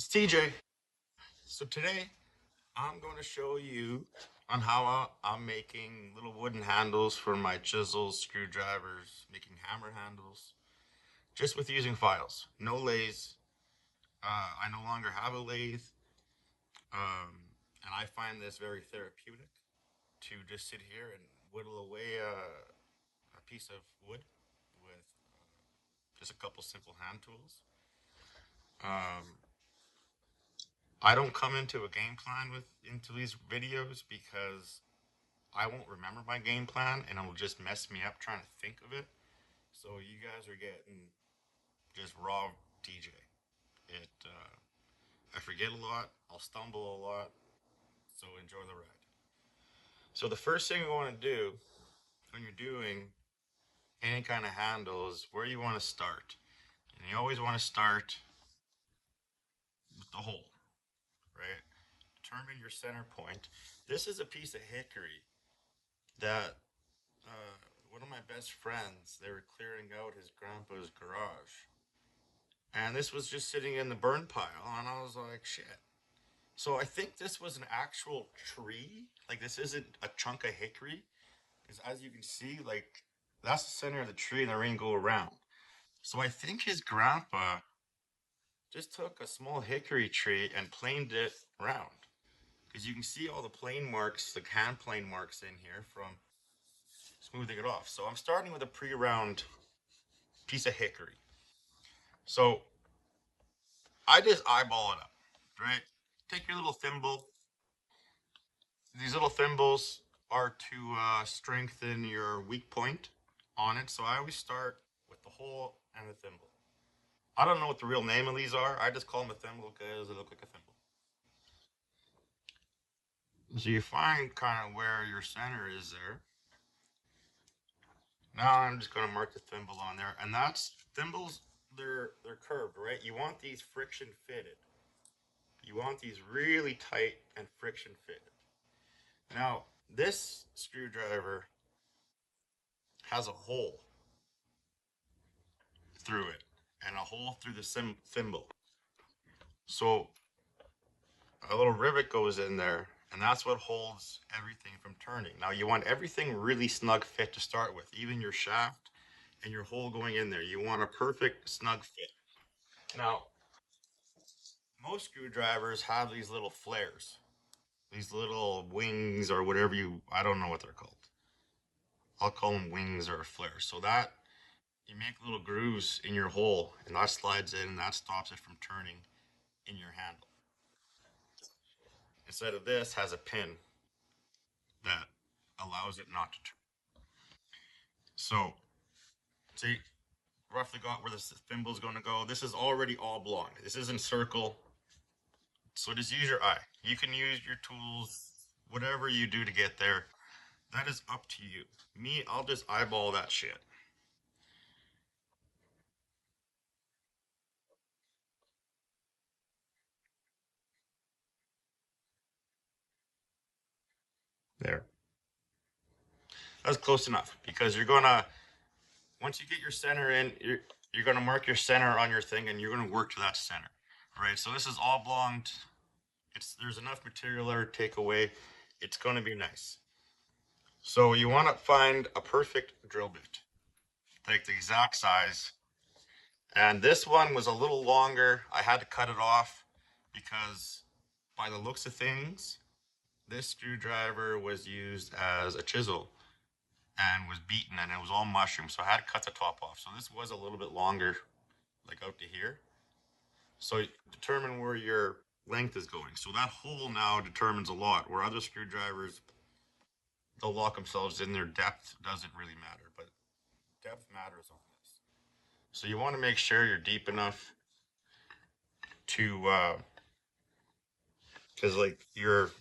TJ. So today I'm going to show you on how I'm making little wooden handles for my chisels, screwdrivers, making hammer handles, just with using files. No lathes. I no longer have a lathe, and I find this very therapeutic to just sit here and whittle away a piece of wood with just a couple simple hand tools. Um, I don't come into a game plan into these videos because I won't remember my game plan and it'll just mess me up trying to think of it. So you guys are getting just raw TJ. I forget a lot. I'll stumble a lot. So enjoy the ride. So the first thing you want to do when you're doing any kind of handle is where you want to start. And you always want to start with the hole, right? Determine your center point. This is a piece of hickory that one of my best friends, they were clearing out his grandpa's garage. And this was just sitting in the burn pile. And I was like, shit. So I think this was an actual tree. Like, this isn't a chunk of hickory. Because as you can see, like, that's the center of the tree and the ring go around. So I think his grandpa just took a small hickory tree and planed it round. Because you can see all the plane marks, the hand plane marks in here from smoothing it off. So I'm starting with a pre-round piece of hickory. So I just eyeball it up, right? Take your little thimble. These little thimbles are to strengthen your weak point on it. So I always start with the hole and the thimble. I don't know what the real name of these are. I just call them a thimble because they look like a thimble. So you find kind of where your center is there. Now I'm just going to mark the thimble on there, and that's thimbles. They're curved, right? You want these friction fitted. You want these really tight and friction fitted. Now this screwdriver has a hole through it and a hole through the thimble. So a little rivet goes in there, and that's what holds everything from turning. Now you want everything really snug fit to start with, even your shaft and your hole going in there. You want a perfect snug fit. Now, most screwdrivers have these little flares, these little wings or whatever I don't know what they're called. I'll call them wings or flares. So that you make little grooves in your hole, and that slides in, and that stops it from turning in your handle. Instead of this, has a pin that allows it not to turn. So, see, roughly got where the thimble's going to go. This is already oblong. This isn't circle. So just use your eye. You can use your tools, whatever you do to get there. That is up to you. Me, I'll just eyeball that shit. There. That's close enough because you're gonna once you get your center in, you're gonna mark your center on your thing and you're gonna work to that center. Right. So this is oblong. There's enough material there to take away. It's gonna be nice. So you want to find a perfect drill bit. Take the exact size. And this one was a little longer. I had to cut it off because by the looks of things, this screwdriver was used as a chisel and was beaten and it was all mushroom. So I had to cut the top off. So this was a little bit longer, like out to here. So determine where your length is going. So that hole now determines a lot. Where other screwdrivers, they'll lock themselves in, their depth doesn't really matter, but depth matters on this. So you want to make sure you're deep enough to, because like your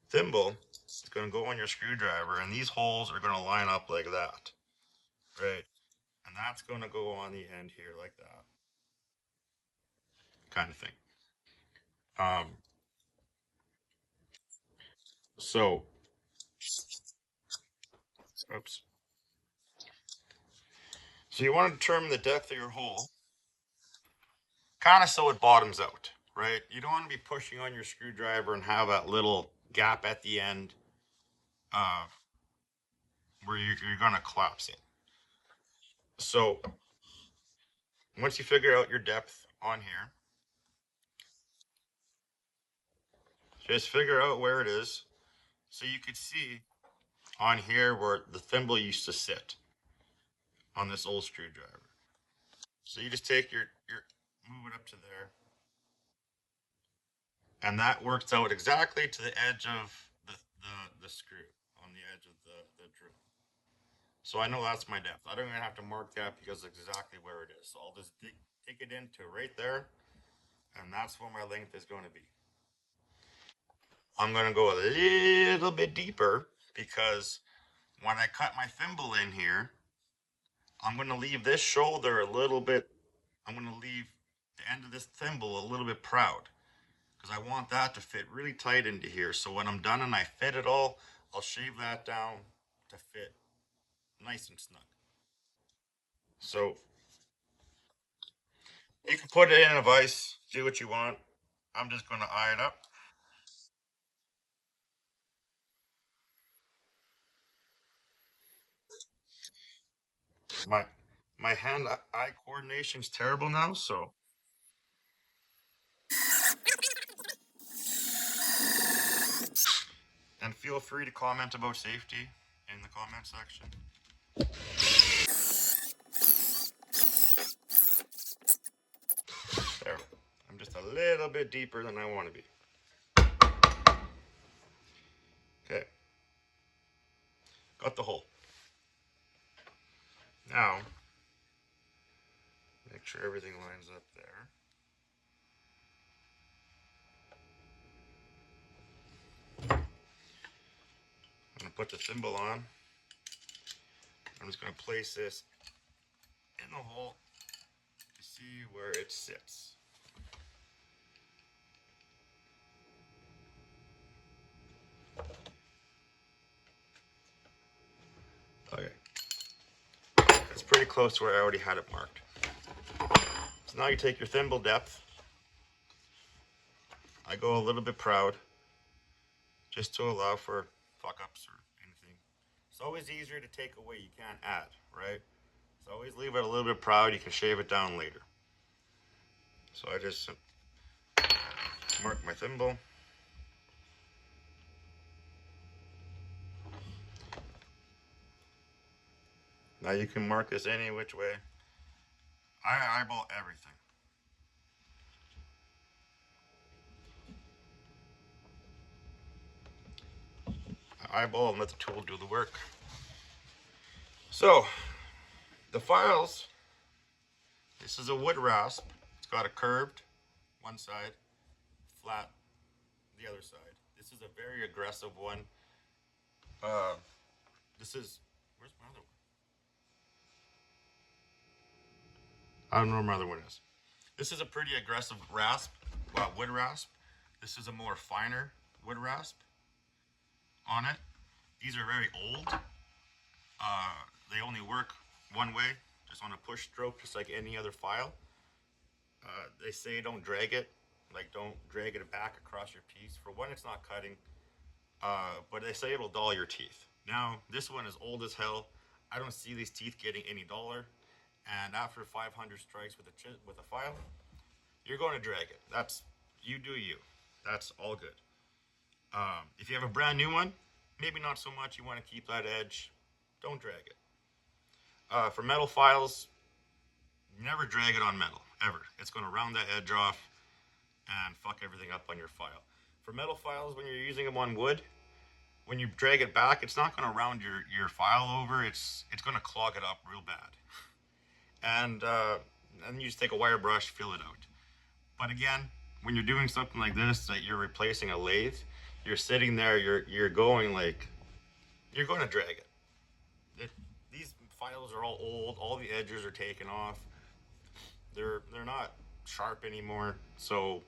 thimble is going to go on your screwdriver, and these holes are going to line up like that, right? And that's going to go on the end here like that, kind of thing. Um, so, oops. So you want to determine the depth of your hole. kind of so it bottoms out, right? You don't want to be pushing on your screwdriver and have that little gap at the end uh, where you're going to collapse it. So once you figure out your depth on here, just figure out where it is. So you could see on here where the thimble used to sit on this old screwdriver. So you just take your move it up to there, and that works out exactly to the edge of the screw on the edge of the drill. So I know that's my depth. I don't even have to mark that because it's exactly where it is. So I'll just dig it into right there, and that's where my length is going to be. I'm going to go a little bit deeper because when I cut my thimble in here, I'm going to leave this shoulder a little bit. I'm going to leave the end of this thimble a little bit proud because I want that to fit really tight into here. So when I'm done and I fit it all, I'll shave that down to fit nice and snug. So you can put it in a vise, do what you want. I'm just going to eye it up. My my hand-eye coordination's terrible now, so and feel free to comment about safety in the comment section. There. I'm just a little bit deeper than I want to be. Okay. Got the hole. Now, make sure everything lines up there. I'm going to put the thimble on. I'm just going to place this in the hole to see where it sits. Okay. It's pretty close to where I already had it marked. So now you take your thimble depth. I go a little bit proud just to allow for fuck ups or anything. It's always easier to take away, you can't add, right? So always leave it a little bit proud, you can shave it down later. So I just mark my thimble. Now you can mark this any which way. I eyeball everything. I eyeball and let the tool do the work. So, the files, this is a wood rasp. It's got a curved one side, flat the other side. This is a very aggressive one. This is, where's my other one? I don't know where my other one is. This is a pretty aggressive rasp, wood rasp. This is a more finer wood rasp on it. These are very old. They only work one way, just on a push stroke, just like any other file. They say don't drag it, like don't drag it back across your piece. For one, it's not cutting, but they say it'll dull your teeth. Now, this one is old as hell. I don't see these teeth getting any duller. And after 500 strikes with a file, you're going to drag it. That's, you do you. That's all good. If you have a brand new one, maybe not so much. You want to keep that edge. Don't drag it. For metal files, never drag it on metal, ever. It's going to round that edge off and fuck everything up on your file. For metal files, when you're using them on wood, when you drag it back, it's not going to round your file over. It's going to clog it up real bad. And you just take a wire brush, fill it out. But again, when you're doing something like this, that you're replacing a lathe, you're sitting there, you're going like, you're going to drag it. These files are all old. All the edges are taken off. They're not sharp anymore. So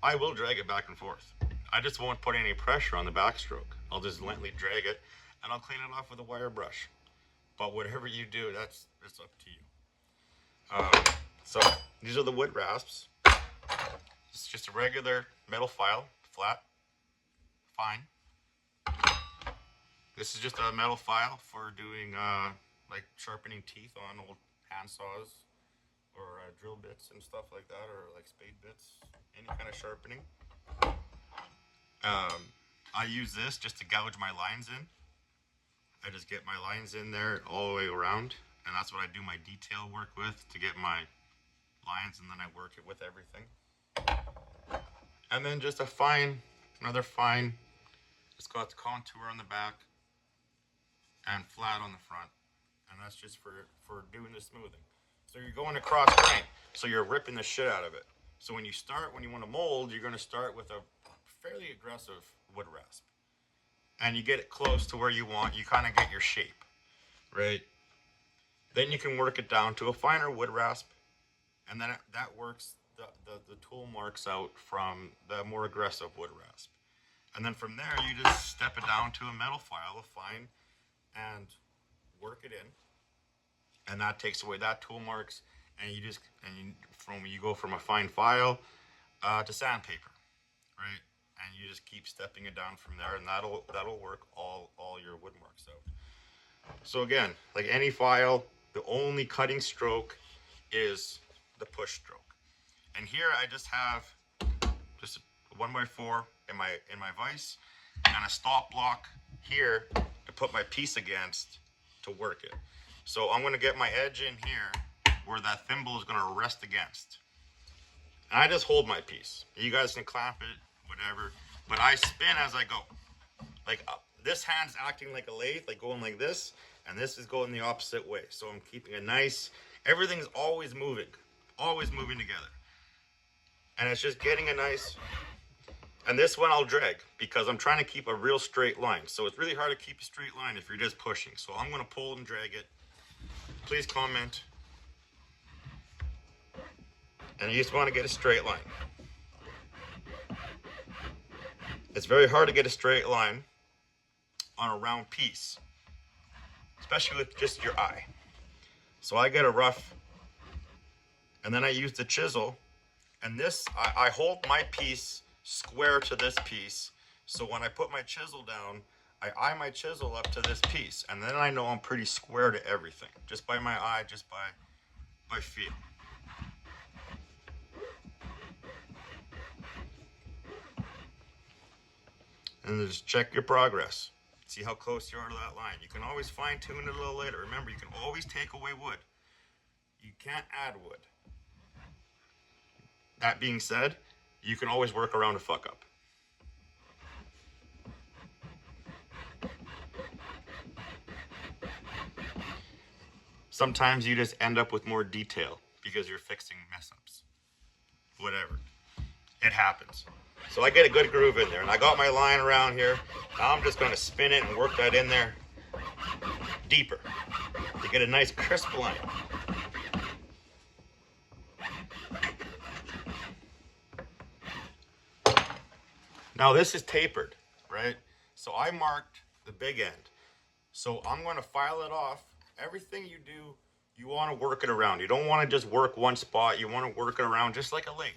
I will drag it back and forth. I just won't put any pressure on the backstroke. I'll just gently drag it, and I'll clean it off with a wire brush. But whatever you do, it's up to you. So These are the wood rasps. It's just a regular metal file, flat, fine. This is just a metal file for doing like sharpening teeth on old hand saws or drill bits and stuff like that, or like spade bits, any kind of sharpening. I use this just to gouge my lines in. I just get my lines in there all the way around, and that's what I do my detail work with, to get my lines, and then I work it with everything. And then just another fine, it's got the contour on the back and flat on the front, and that's just for doing the smoothing. So you're going across grain, so you're ripping the shit out of it. So when you want to mold, you're going to start with a fairly aggressive wood rasp, and you get it close to where you want. You kind of get your shape, right? Then you can work it down to a finer wood rasp, and then that works the tool marks out from the more aggressive wood rasp. And then from there, you just step it down to a metal file of fine and work it in. And that takes away that tool marks, and you go from a fine file to sandpaper, right? And you just keep stepping it down from there, and that'll work all your wood marks out. So again, like any file, the only cutting stroke is the push stroke. And here I just have just a 1x4 in my vise and a stop block here to put my piece against to work it. So I'm going to get my edge in here where that thimble is going to rest against. And I just hold my piece. You guys can clamp it, whatever. But I spin as I go. Like this hand's acting like a lathe, like going like this. And this is going the opposite way. So I'm keeping a nice, everything's always moving together. And it's just getting a nice, and this one I'll drag because I'm trying to keep a real straight line. So it's really hard to keep a straight line if you're just pushing. So I'm going to pull and drag it. Please comment. And you just want to get a straight line. It's very hard to get a straight line on a round piece, especially with just your eye. So I get a rough, and then I use the chisel, and this, I hold my piece square to this piece. So when I put my chisel down, I eye my chisel up to this piece, and then I know I'm pretty square to everything, just by my eye, just by feel. And just check your progress. See how close you are to that line. You can always fine tune it a little later. Remember, you can always take away wood. You can't add wood. That being said, you can always work around a fuck up. Sometimes you just end up with more detail because you're fixing mess ups. Whatever. It happens. So I get a good groove in there, and I got my line around here. Now I'm just going to spin it and work that in there deeper to get a nice crisp line. Now this is tapered, right? So I marked the big end. So I'm going to file it off. Everything you do, you want to work it around. You don't want to just work one spot. You want to work it around just like a lathe.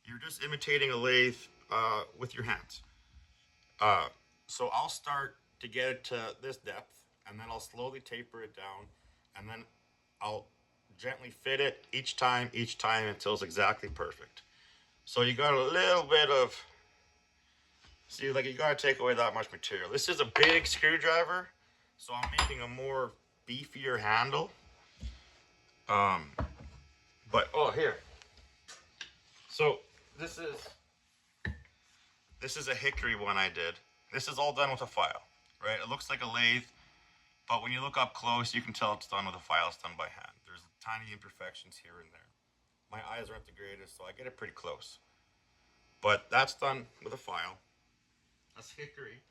You're just imitating a lathe with your hands. So I'll start to get it to this depth, and then I'll slowly taper it down, and then I'll gently fit it each time until it's exactly perfect. So you got a little bit of, see, like you gotta take away that much material. This is a big screwdriver, so I'm making a more beefier handle. But oh, here. So this is a hickory one I did. This is all done with a file, right? It looks like a lathe, but when you look up close, you can tell it's done with a file. It's done by hand. There's tiny imperfections here and there. My eyes aren't the greatest, so I get it pretty close. But that's done with a file. That's hickory.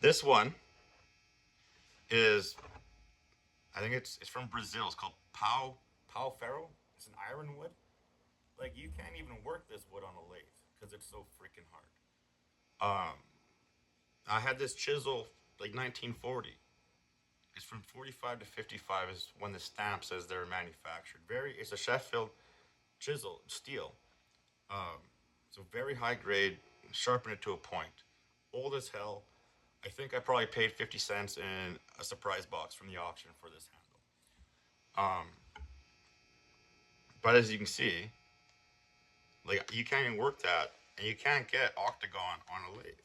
This one is, I think it's from Brazil. It's called pau ferro. It's an ironwood. Like, you can't even work this wood on a lathe because it's so freaking hard. I had this chisel like 1940. is from 45 to 55 is when the stamp says they're manufactured. It's a Sheffield chisel steel. So very high grade, sharpen it to a point. Old as hell. I think I probably paid 50 cents in a surprise box from the auction for this handle. But as you can see, like you can't even work that, and you can't get octagon on a lathe,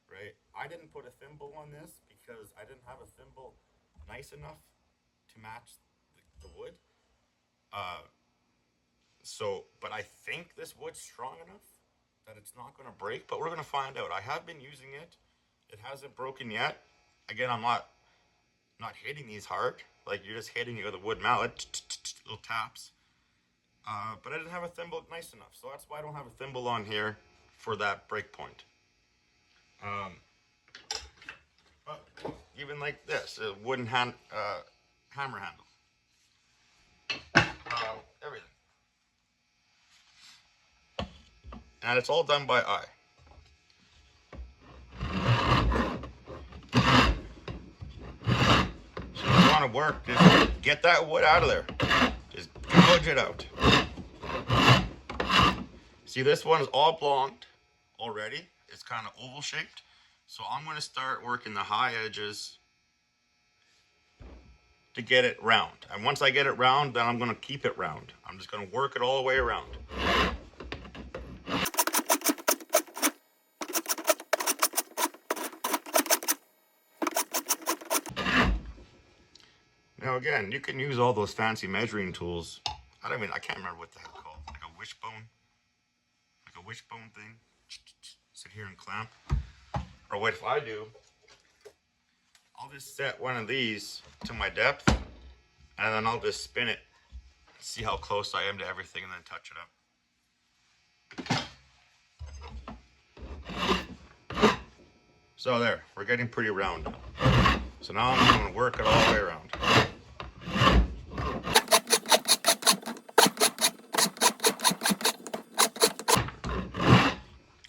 right? I didn't put a thimble on this because I didn't have a thimble nice enough to match the wood. But I think this wood's strong enough that it's not going to break, but we're going to find out. I have been using it. It hasn't broken yet. Again, I'm not hitting these hard. Like you're just hitting it with a wood mallet, little taps. But I didn't have a thimble nice enough, so that's why I don't have a thimble on here for that break point. But even like this, a wooden hammer handle. Everything. And it's all done by eye. So if you want to work, just get that wood out of there. Just gouge it out. See, this one is oblonged already. It's kind of oval shaped. So I'm going to start working the high edges to get it round. And once I get it round, then I'm going to keep it round. I'm just going to work it all the way around. Now again, you can use all those fancy measuring tools. I can't remember what the hell called. Like a wishbone? Like a wishbone thing? Sit here and clamp. Or what if I do, I'll just set one of these to my depth, and then I'll just spin it, see how close I am to everything, and then touch it up. So there, we're getting pretty round. So now I'm going to work it all the way around.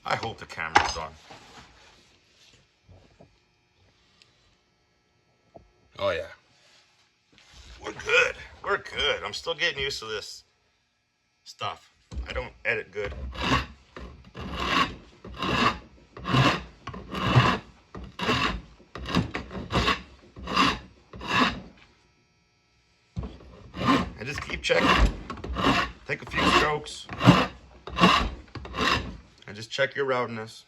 I hope the camera's on. Oh yeah. We're good. We're good. I'm still getting used to this stuff. I don't edit good. And just keep checking. Take a few strokes. And just check your roundness.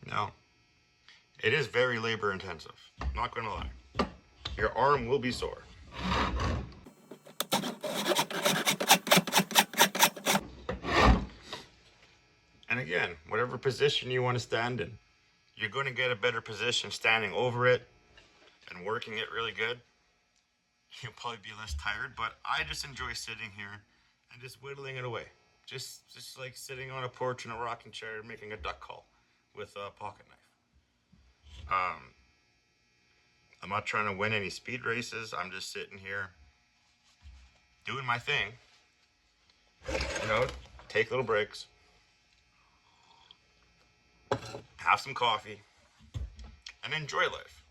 Now, it is very labor intensive. Not gonna lie. Your arm will be sore. And again, whatever position you want to stand in, you're going to get a better position standing over it and working it really good. You'll probably be less tired, but I just enjoy sitting here and just whittling it away. Just like sitting on a porch in a rocking chair making a duck call with a pocket knife. I'm not trying to win any speed races. I'm just sitting here doing my thing. You know, take little breaks. Have some coffee, and enjoy life.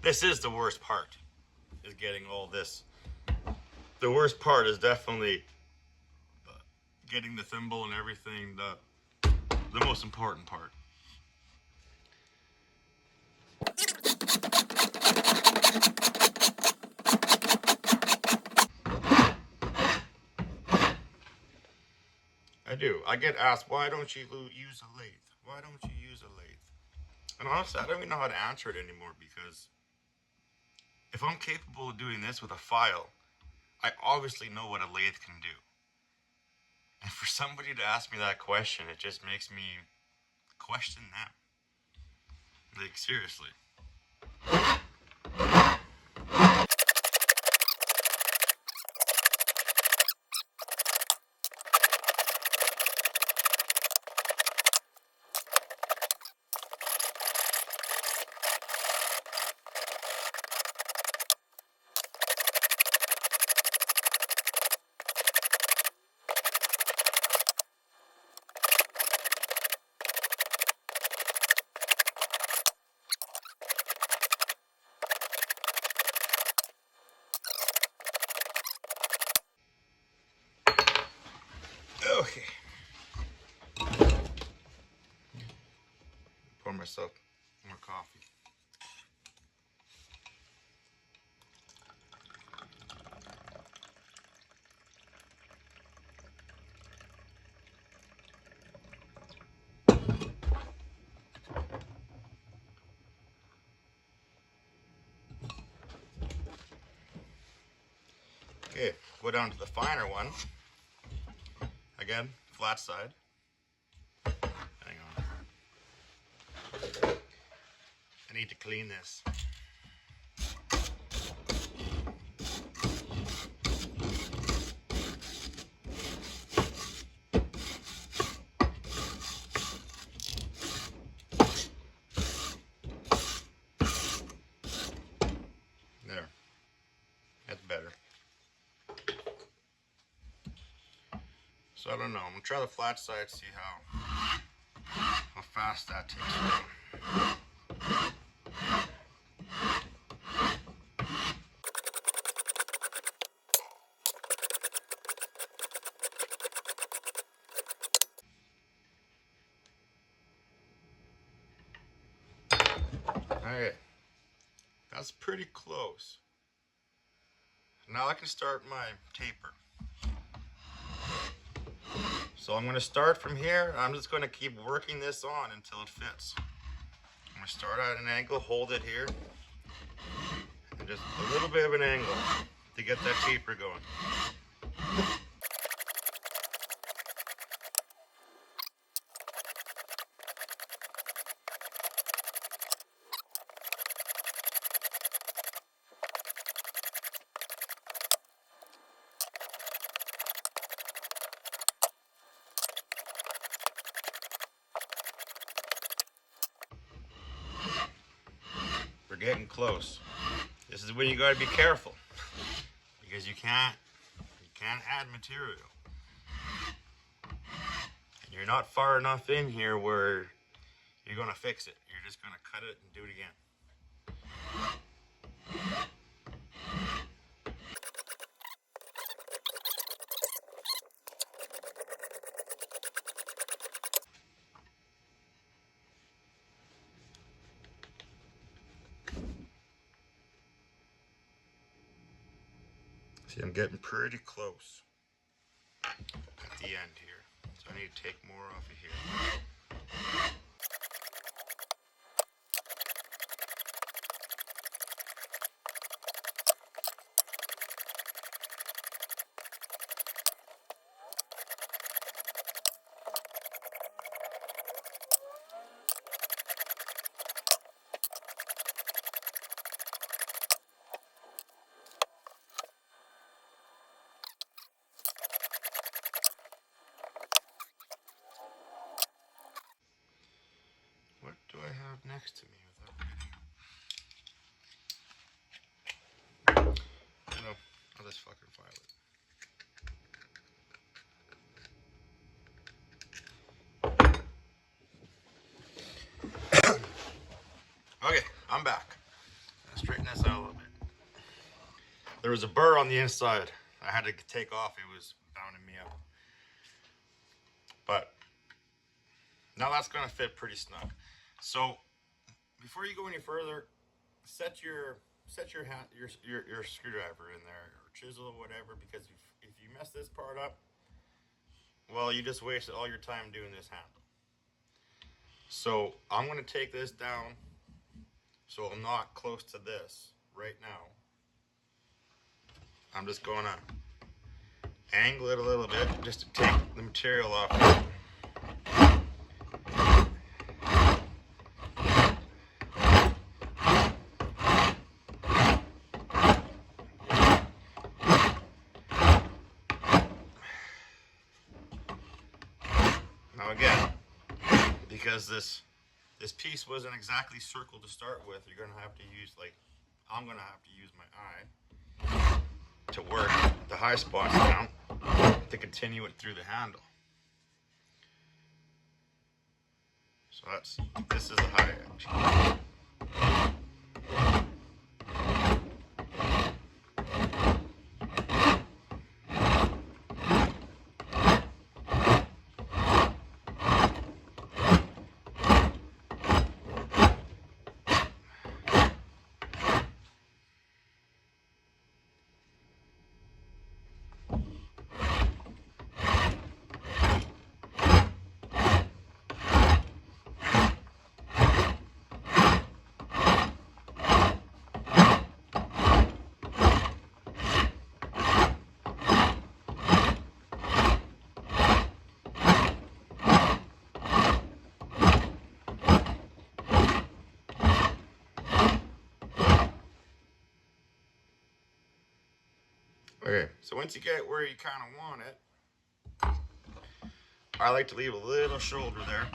This is the worst part, is getting all this. The worst part is definitely getting the thimble and everything, the most important part. I do. I get asked, why don't you use a lathe? Why don't you use a lathe? And honestly, I don't even know how to answer it anymore, because if I'm capable of doing this with a file, I obviously know what a lathe can do. And for somebody to ask me that question, it just makes me question them. Like, seriously. pour myself more coffee. Okay, go down to the finer one. Again, flat side. Hang on. I need to clean this. There. That's better. So I don't know. I'm gonna try the flat side, see how fast that takes down. Alright. That's pretty close. Now I can start my taper. So I'm going to start from here. I'm just going to keep working this on until it fits. I'm going to start at an angle, hold it here, and just a little bit of an angle to get that taper going. We're getting close. This is when you gotta be careful because you can't add material. And you're not far enough in here where you're gonna fix it. You're just gonna cut it and do it again. See, I'm getting pretty close at the end here. So I need to take more off of here. What do I have next to me without getting... No, I'll just fucking file it. Okay, I'm back. I'll straighten this out a little bit. There was a burr on the inside. I had to take off. It was bounding me up. But now that's gonna fit pretty snug. So before you go any further, set your screwdriver in there, or chisel or whatever, because if you mess this part up, well, you just wasted all your time doing this handle. So I'm going to take this down so I'm not close to this right now. I'm just going to angle it a little bit just to take the material off. Now again, because this piece wasn't exactly circled to start with, you're gonna have to use, like, I'm gonna have to use my eye to work the high spots down to continue it through the handle. So this is the high edge. Okay, so once you get where you kind of want it, I like to leave a little shoulder there.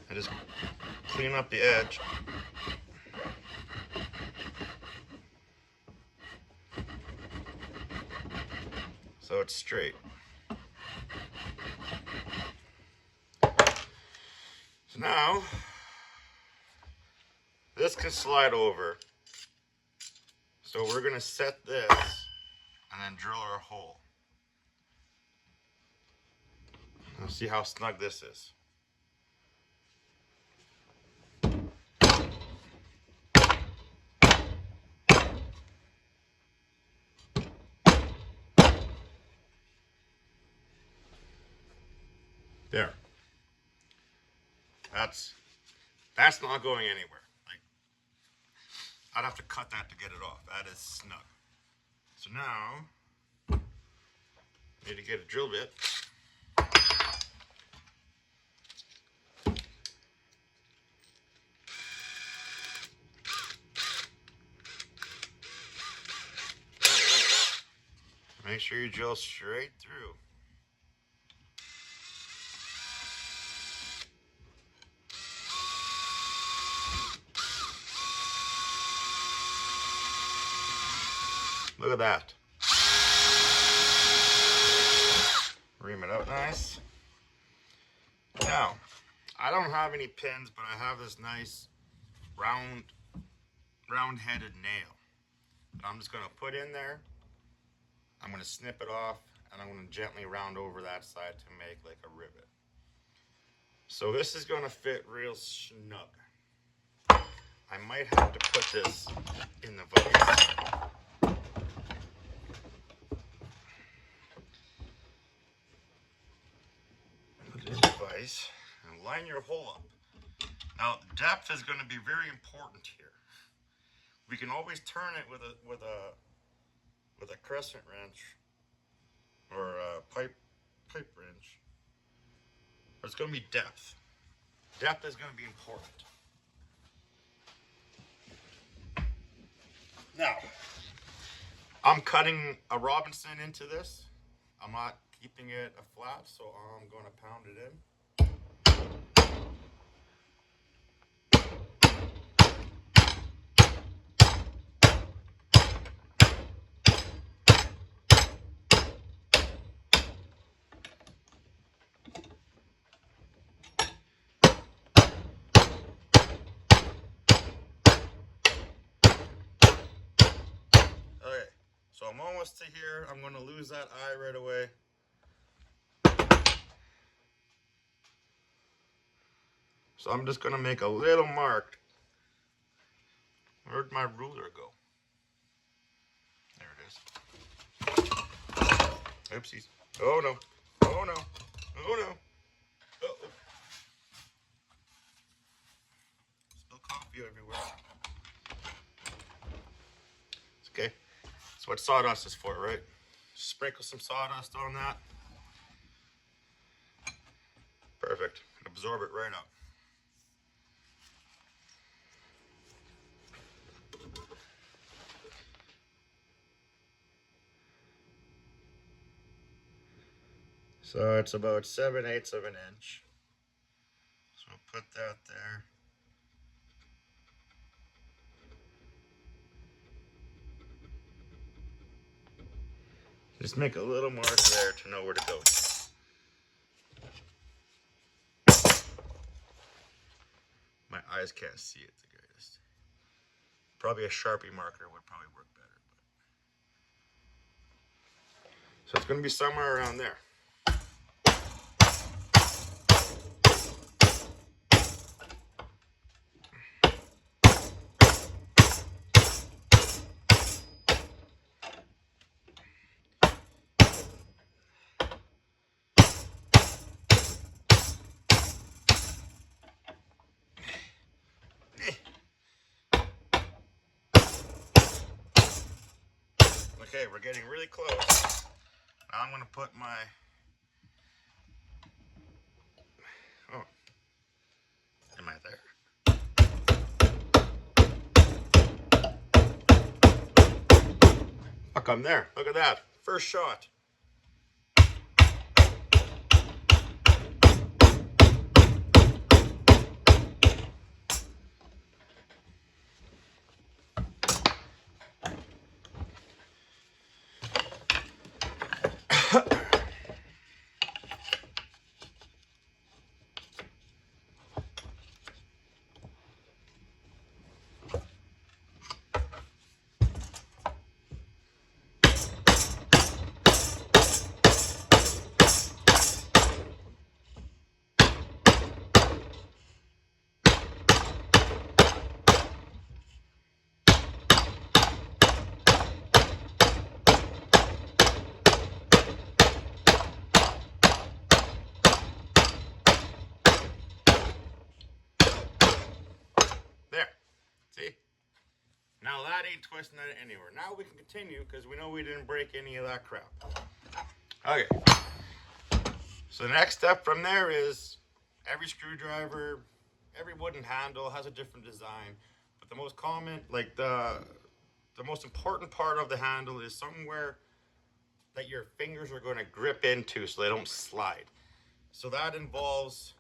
And just clean up the edge. So it's straight. So now, this can slide over. So we're gonna set this and then drill our hole. Let's see how snug this is. There. That's not going anywhere. Like, I'd have to cut that to get it off. That is snug. So now, need to get a drill bit. Make sure you drill straight through. Look at that. Ream it out nice. Now, I don't have any pins, but I have this nice round-headed nail that I'm just going to put in there. I'm going to snip it off, and I'm going to gently round over that side to make like a rivet. So this is going to fit real snug. I might have to put this in the vise. Put it in the vise and line your hole up. Now, depth is going to be very important here. We can always turn it with a crescent wrench or a pipe wrench. But it's going to be depth. Depth is going to be important. Now, I'm cutting a Robinson into this. I'm not keeping it a flat, so I'm going to pound it in. Okay, so I'm almost to here. I'm going to lose that eye right away. So I'm just going to make a little mark. Where'd my ruler go? There it is. Oopsies. Oh no. Oh no. Oh no. Uh-oh. Spill coffee everywhere. It's okay. That's what sawdust is for, right? Sprinkle some sawdust on that. Perfect. Absorb it right up. So it's about 7/8 of an inch. So we'll put that there. Just make a little mark there to know where to go. My eyes can't see it the greatest. Probably a Sharpie marker would probably work better. So it's going to be somewhere around there. Okay, we're getting really close. Now I'm going to put my... Oh. Am I there? I'm there. Look at that. First shot. There. See? Now that ain't twisting it anywhere. Now we can continue because we know we didn't break any of that crap. Okay. So the next step from there is every screwdriver, every wooden handle has a different design. But the most common, like the most important part of the handle is somewhere that your fingers are going to grip into so they don't slide. So that involves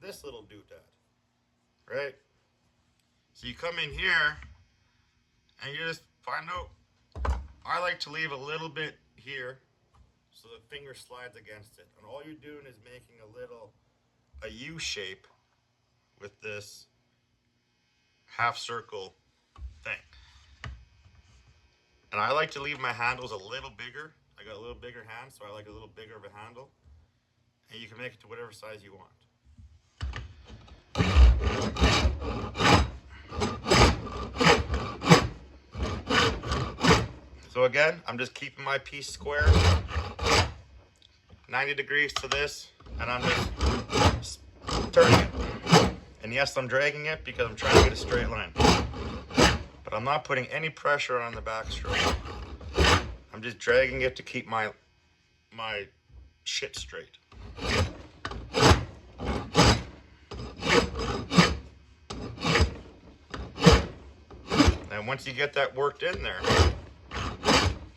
this little doodad, right? So you come in here and you just find out, I like to leave a little bit here so the finger slides against it. And all you're doing is making a U shape with this half circle thing. And I like to leave my handles a little bigger. I got a little bigger hand, so I like a little bigger of a handle. And you can make it to whatever size you want. So again, I'm just keeping my piece square, 90 degrees to this, and I'm just turning it. And yes, I'm dragging it because I'm trying to get a straight line. But I'm not putting any pressure on the back stroke. I'm just dragging it to keep my shit straight. And once you get that worked in there,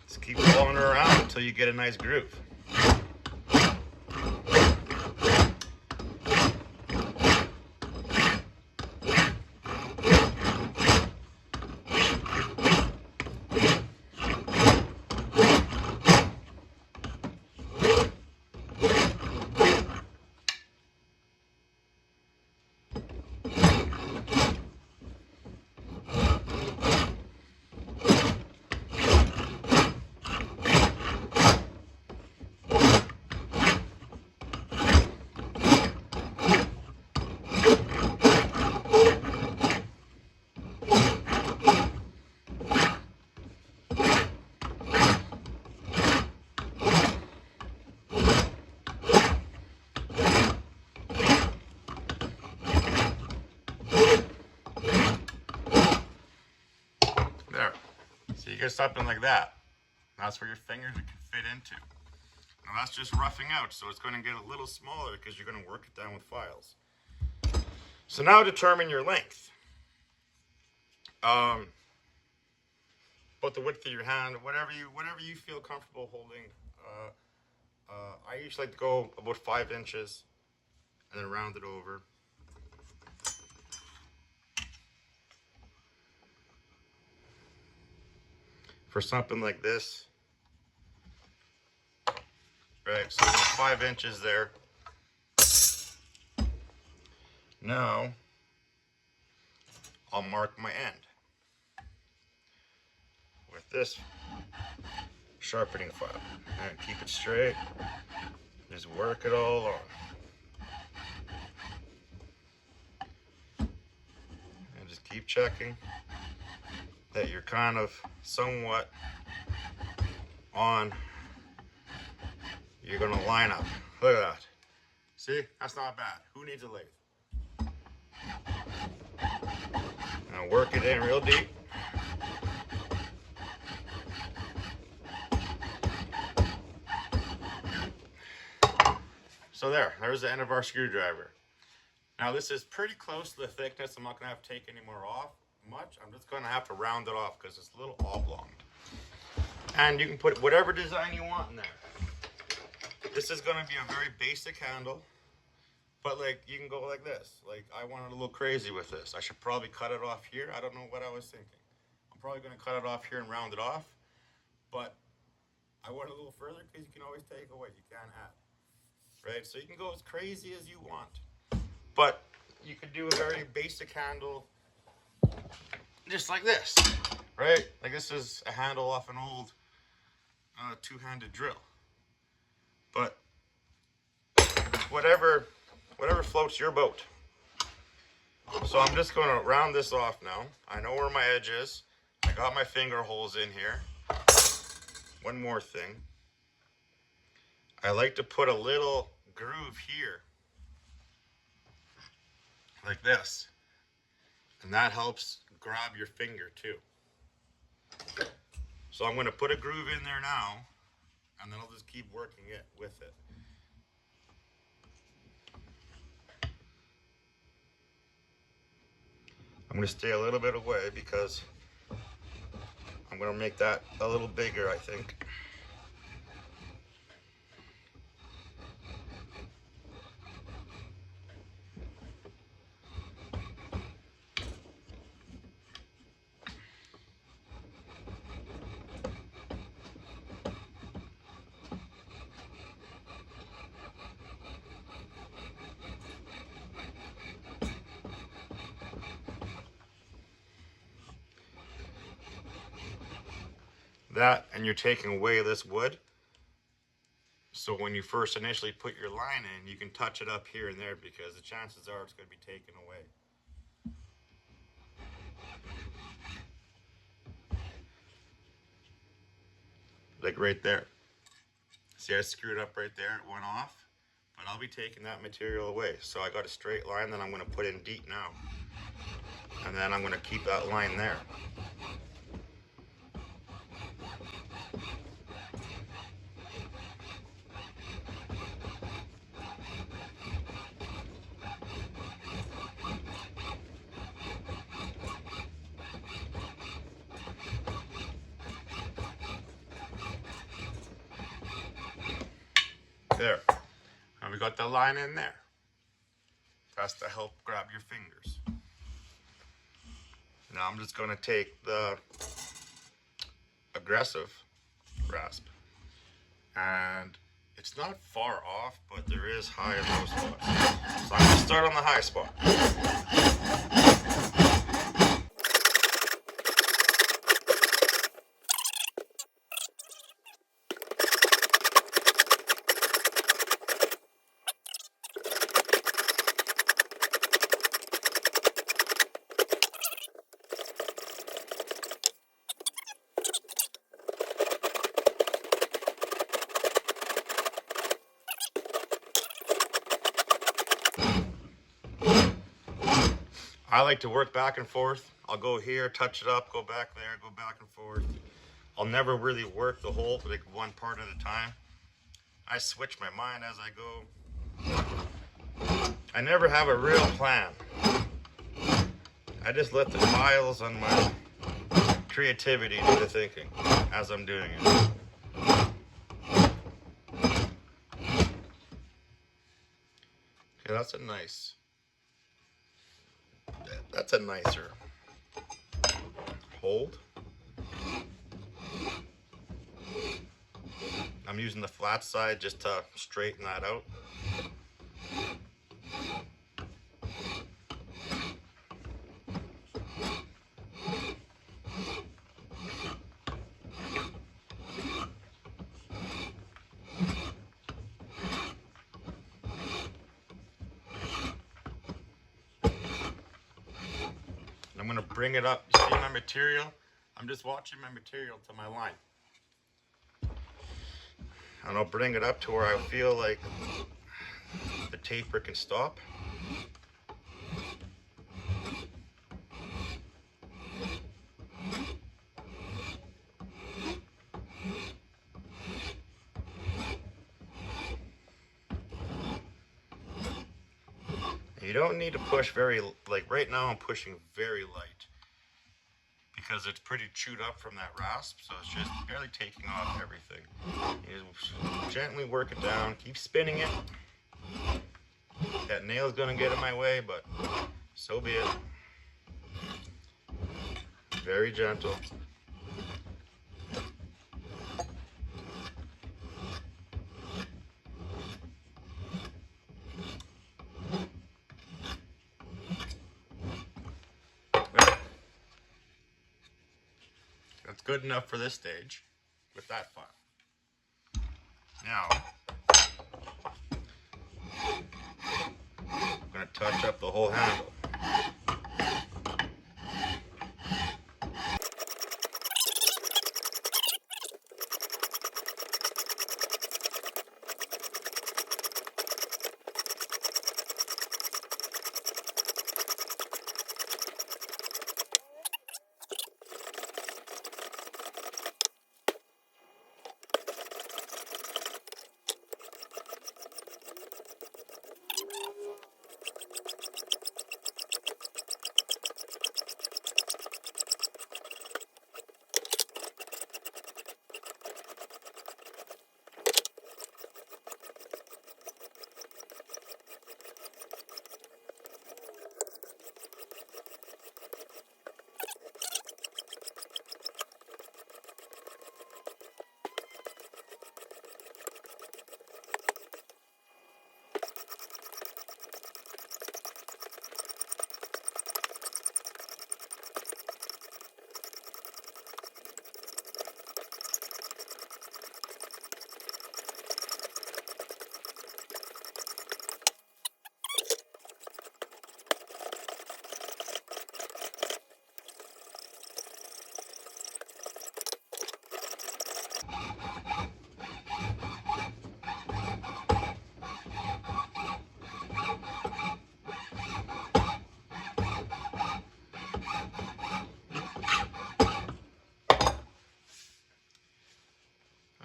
just keep following her around until you get a nice groove. So you get something like that. That's where your fingers can fit into. Now that's just roughing out, so it's going to get a little smaller because you're going to work it down with files. So now determine your length. Both the width of your hand, whatever you feel comfortable holding. I usually like to go about 5 inches and then round it over. For something like this, right, so 5 inches there. Now, I'll mark my end with this sharpening file. And keep it straight, just work it all on. And just keep checking that you're kind of somewhat on, you're gonna line up. Look at that. See, that's not bad. Who needs a lathe? Now work it in real deep. So there's the end of our screwdriver. Now this is pretty close to the thickness. I'm not gonna have to take any more off much. I'm just gonna have to round it off because it's a little oblong. And you can put whatever design you want in there. This is gonna be a very basic handle, but like you can go like this. Like I wanted a little crazy with this. I should probably cut it off here. I don't know what I was thinking. I'm probably gonna cut it off here and round it off, but I went a little further because you can always take away, you can't add. Right? So you can go as crazy as you want. But you could do a very basic handle just like this, right? Like this is a handle off an old two-handed drill. But whatever floats your boat. So I'm just going to round this off now. I know where my edge is. I got my finger holes in here. One more thing. I like to put a little groove here, like this. And that helps grab your finger too. So I'm going to put a groove in there now, and then I'll just keep working it with it. I'm going to stay a little bit away because I'm going to make that a little bigger, I think. That, and you're taking away this wood. So when you first initially put your line in, you can touch it up here and there because the chances are it's going to be taken away. Like right there. See, I screwed up right there, it went off, but I'll be taking that material away. So I got a straight line that I'm going to put in deep now. And then I'm going to keep that line there. There. And we got the line in there. That's to help grab your fingers. Now I'm just going to take the aggressive grasp. And it's not far off, but there is high and low spots. So I'm going to start on the high spot. I like to work back and forth. I'll go here, touch it up, go back there, go back and forth. I'll never really work the whole, like one part at a time. I switch my mind as I go. I never have a real plan. I just let the files and my creativity do the thinking as I'm doing it. Okay, that's a nicer hold. I'm using the flat side just to straighten that out. I'm going to bring it up. You see my material? I'm just watching my material to my line. And I'll bring it up to where I feel like the taper can stop. You don't need to push very, like right now I'm pushing very light because it's pretty chewed up from that rasp, so it's just barely taking off everything. You just gently work it down, keep spinning it. That nail's gonna get in my way, but so be it. Very gentle. That's good enough for this stage with that fun. Now, I'm going to touch up the whole handle.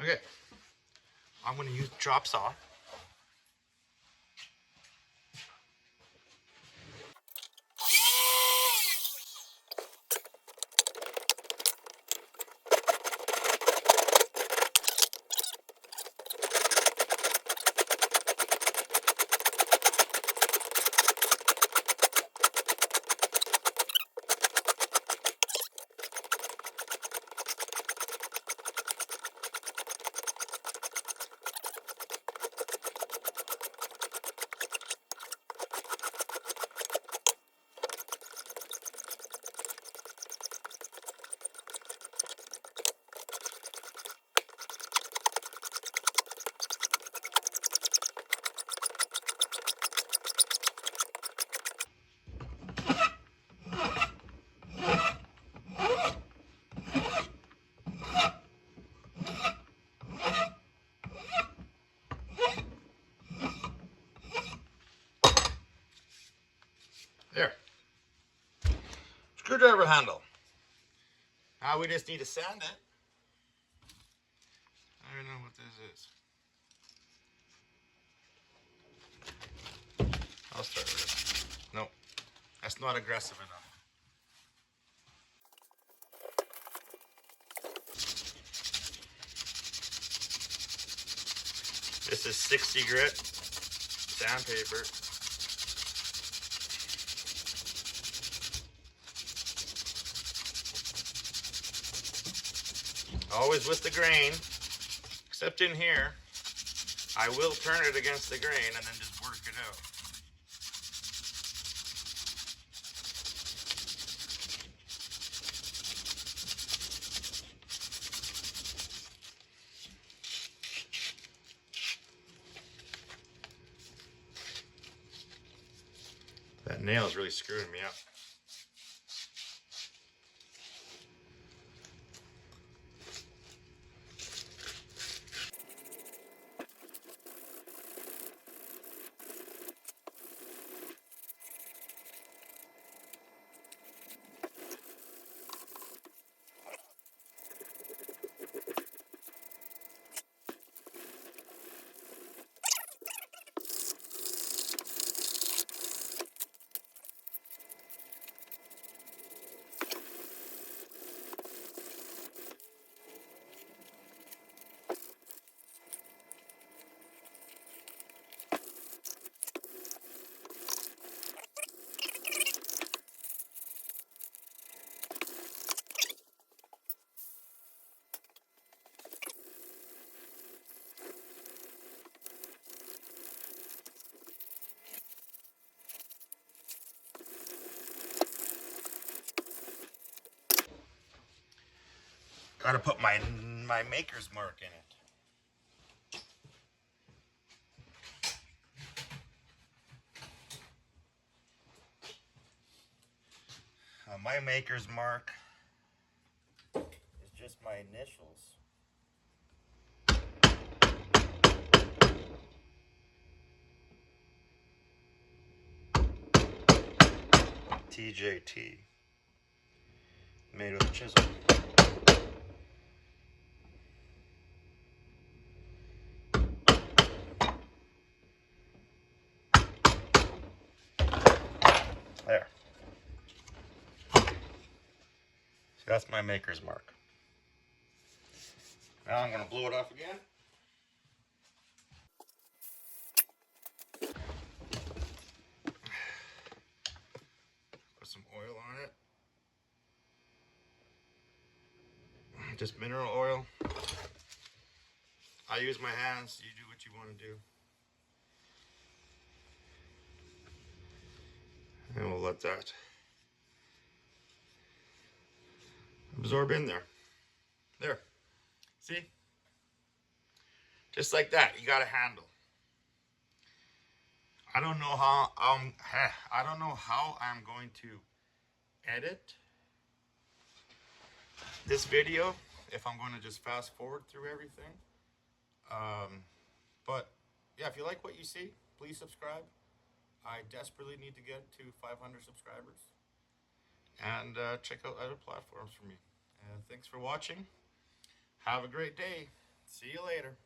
Okay, I'm going to use drop saw. There. Screwdriver handle. Now we just need to sand it. I don't know what this is. I'll start with this. Nope. That's not aggressive enough. This is 60 grit sandpaper. Always with the grain, except in here, I will turn it against the grain and then just work it out. That nail is really screwing me up. Gotta put my maker's mark in it. My maker's mark is just my initials. TJT. Made with a chisel. There. So that's my maker's mark. Now I'm going to blow it off again. Put some oil on it. Just mineral oil. I use my hands. You do what you want to do. And we'll let that absorb in there. There. See? Just like that. You got a handle. I don't know how I'm going to edit this video, if I'm going to just fast forward through everything. But yeah, if you like what you see, please subscribe. I desperately need to get to 500 subscribers. And check out other platforms for me. Thanks for watching. Have a great day. See you later.